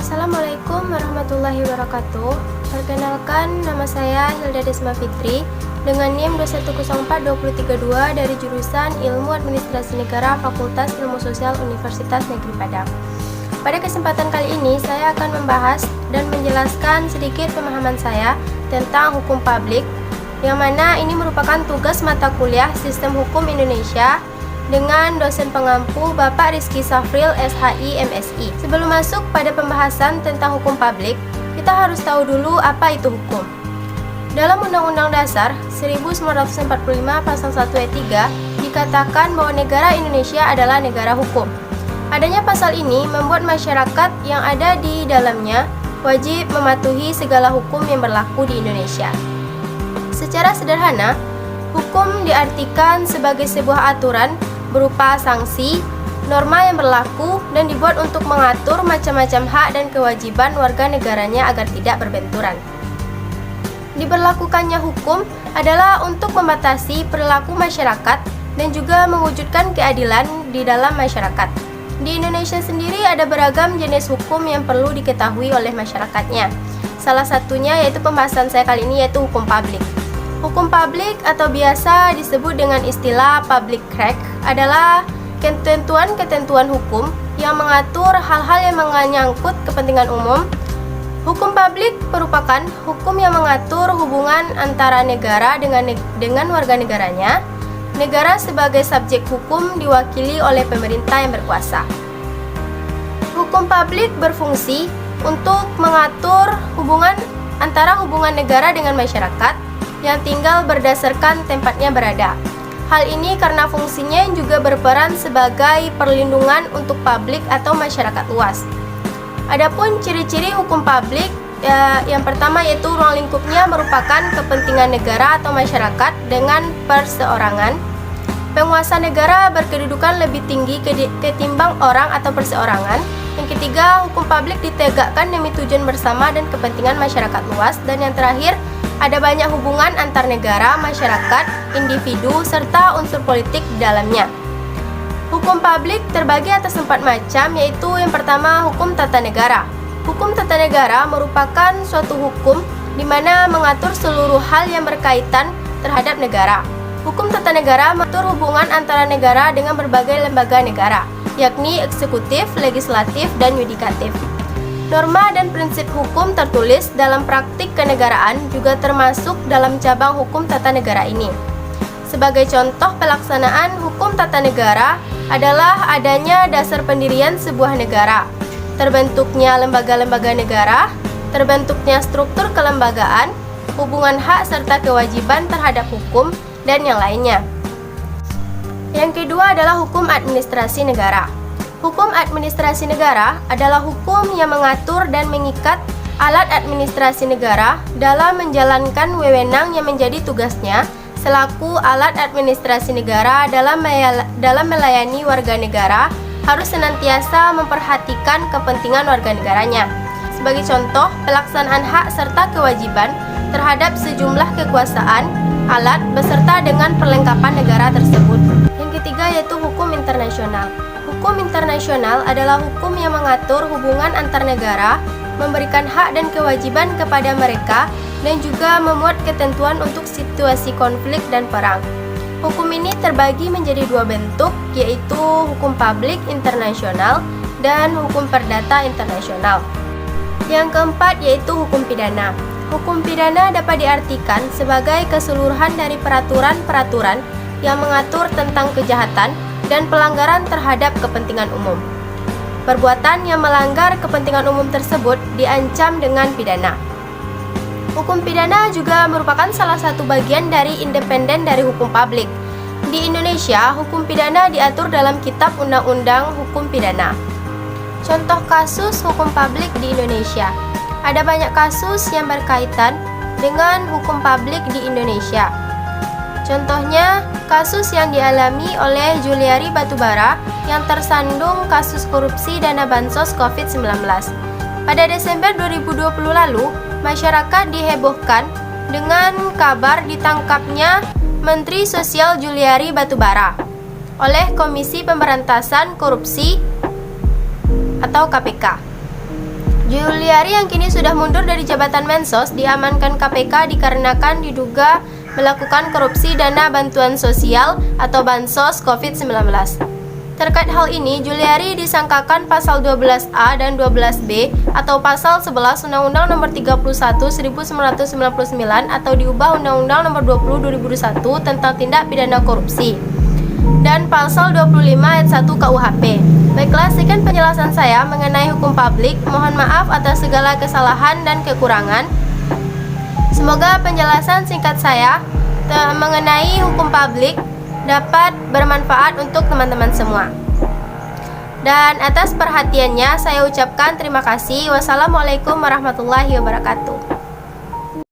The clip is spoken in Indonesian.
Assalamualaikum warahmatullahi wabarakatuh. Perkenalkan, nama saya Hilda Desma Fitri dengan NIM 2104232 dari jurusan Ilmu Administrasi Negara Fakultas Ilmu Sosial Universitas Negeri Padang. Pada kesempatan kali ini, saya akan membahas dan menjelaskan sedikit pemahaman saya tentang hukum publik, yang mana ini merupakan tugas mata kuliah Sistem Hukum Indonesia dengan dosen pengampu Bapak Rizky Safril, SHI, MSI. Sebelum masuk pada pembahasan tentang hukum publik, kita harus tahu dulu apa itu hukum. Dalam Undang-Undang Dasar 1945 Pasal 1 Ayat 3 dikatakan bahwa negara Indonesia adalah negara hukum. Adanya pasal ini membuat masyarakat yang ada di dalamnya wajib mematuhi segala hukum yang berlaku di Indonesia. Secara sederhana, hukum diartikan sebagai sebuah aturan berupa sanksi, norma yang berlaku dan dibuat untuk mengatur macam-macam hak dan kewajiban warga negaranya agar tidak berbenturan. Diberlakukannya hukum adalah untuk membatasi perilaku masyarakat dan juga mewujudkan keadilan di dalam masyarakat. Di Indonesia sendiri ada beragam jenis hukum yang perlu diketahui oleh masyarakatnya. Salah satunya yaitu pembahasan saya kali ini yaitu hukum publik. Hukum publik atau biasa disebut dengan istilah public right adalah ketentuan-ketentuan hukum yang mengatur hal-hal yang menyangkut kepentingan umum. Hukum publik merupakan hukum yang mengatur hubungan antara negara dengan warga negaranya. Negara sebagai subjek hukum diwakili oleh pemerintah yang berkuasa. Hukum publik berfungsi untuk mengatur hubungan antara hubungan negara dengan masyarakat yang tinggal berdasarkan tempatnya berada. Hal ini karena fungsinya yang juga berperan sebagai perlindungan untuk publik atau masyarakat luas. Adapun ciri-ciri hukum publik, yang pertama yaitu ruang lingkupnya merupakan kepentingan negara atau masyarakat dengan perseorangan. Penguasa negara berkedudukan lebih tinggi ketimbang orang atau perseorangan. Yang ketiga, hukum publik ditegakkan demi tujuan bersama dan kepentingan masyarakat luas. Dan yang terakhir, ada banyak hubungan antar negara, masyarakat, individu, serta unsur politik di dalamnya. Hukum publik terbagi atas 4 macam, yaitu yang pertama, hukum tata negara. Hukum tata negara merupakan suatu hukum di mana mengatur seluruh hal yang berkaitan terhadap negara. Hukum tata negara mengatur hubungan antara negara dengan berbagai lembaga negara, yakni eksekutif, legislatif, dan yudikatif. Norma dan prinsip hukum tertulis dalam praktik kenegaraan juga termasuk dalam cabang hukum tata negara ini. Sebagai contoh pelaksanaan hukum tata negara adalah adanya dasar pendirian sebuah negara, terbentuknya lembaga-lembaga negara, terbentuknya struktur kelembagaan, hubungan hak serta kewajiban terhadap hukum, dan yang lainnya. Yang kedua adalah hukum administrasi negara. Hukum administrasi negara adalah hukum yang mengatur dan mengikat alat administrasi negara dalam menjalankan wewenang yang menjadi tugasnya selaku alat administrasi negara dalam melayani warga negara, harus senantiasa memperhatikan kepentingan warga negaranya. Sebagai contoh, pelaksanaan hak serta kewajiban terhadap sejumlah kekuasaan, alat, beserta dengan perlengkapan negara tersebut. Yang ketiga yaitu hukum internasional. Hukum internasional adalah hukum yang mengatur hubungan antar negara, memberikan hak dan kewajiban kepada mereka, dan juga memuat ketentuan untuk situasi konflik dan perang. Hukum ini terbagi menjadi 2 bentuk, yaitu hukum publik internasional dan hukum perdata internasional. Yang keempat yaitu hukum pidana. Hukum pidana dapat diartikan sebagai keseluruhan dari peraturan-peraturan yang mengatur tentang kejahatan dan pelanggaran terhadap kepentingan umum. Perbuatan yang melanggar kepentingan umum tersebut diancam dengan pidana. Hukum pidana juga merupakan salah satu bagian dari independen dari hukum publik. Di Indonesia, hukum pidana diatur dalam Kitab Undang-Undang Hukum Pidana. Contoh kasus hukum publik di Indonesia. Ada banyak kasus yang berkaitan dengan hukum publik di Indonesia. Contohnya, kasus yang dialami oleh Juliari Batubara yang tersandung kasus korupsi dana bansos COVID-19. Pada Desember 2020 lalu, masyarakat dihebohkan dengan kabar ditangkapnya Menteri Sosial Juliari Batubara oleh Komisi Pemberantasan Korupsi atau KPK. Juliari yang kini sudah mundur dari jabatan Mensos diamankan KPK dikarenakan diduga melakukan korupsi dana bantuan sosial atau Bansos COVID-19. Terkait hal ini, Juliari disangkakan pasal 12A dan 12B atau pasal 11 Undang-Undang Nomor 31 1999 atau diubah Undang-Undang Nomor 20 2001 tentang tindak pidana korupsi dan pasal 25 ayat 1 KUHP. Baiklah, sekian penjelasan saya mengenai hukum publik. Mohon maaf atas segala kesalahan dan kekurangan. Semoga penjelasan singkat saya mengenai hukum publik dapat bermanfaat untuk teman-teman semua. Dan atas perhatiannya saya ucapkan terima kasih. Wassalamualaikum warahmatullahi wabarakatuh.